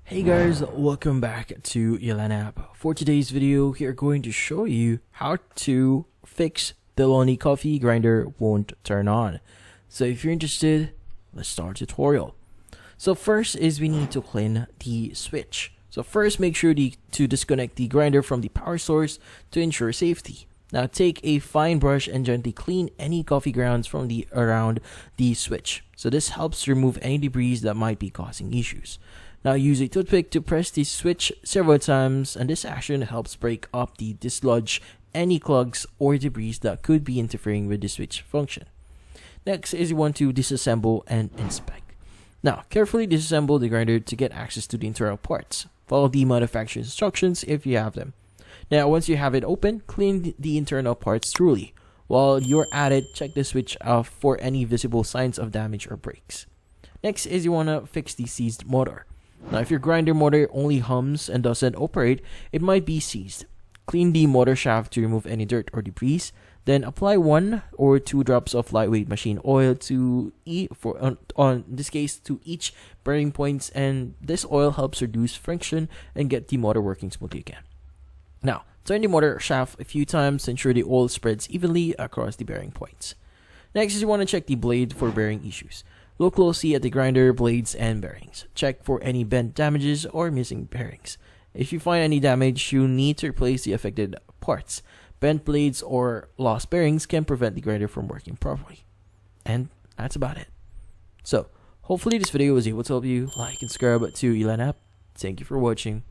Hey guys, welcome back to app. For today's video, we are going to show you how to fix Delonghi coffee grinder won't turn on. So if you're interested, let's start the tutorial. So first is we need to clean the switch. So first make sure to disconnect the grinder from the power source to ensure safety. Now take a fine brush and gently clean any coffee grounds from around the switch. So this helps remove any debris that might be causing issues. Now use a toothpick to press the switch several times, and this action helps break up dislodge any clogs or debris that could be interfering with the switch function. Next is you want to disassemble and inspect. Now carefully disassemble the grinder to get access to the internal parts. Follow the manufacturer's instructions if you have them. Now once you have it open, clean the internal parts thoroughly. While you're at it, check the switch for any visible signs of damage or breaks. Next is you want to fix the seized motor. Now if your grinder motor only hums and doesn't operate, it might be seized. Clean the motor shaft to remove any dirt or debris. Then apply 1 or 2 drops of lightweight machine oil to this case to each bearing points, and this oil helps reduce friction and get the motor working smoothly again. Now turn the motor shaft a few times to ensure the oil spreads evenly across the bearing points. Next is you want to check the blade for bearing issues. Look closely at the grinder blades and bearings. Check for any bent damages or missing bearings. If you find any damage, you need to replace the affected parts. Bent blades or lost bearings can prevent the grinder from working properly. And that's about it. So, hopefully this video was able to help you. Like and subscribe to app. Thank you for watching.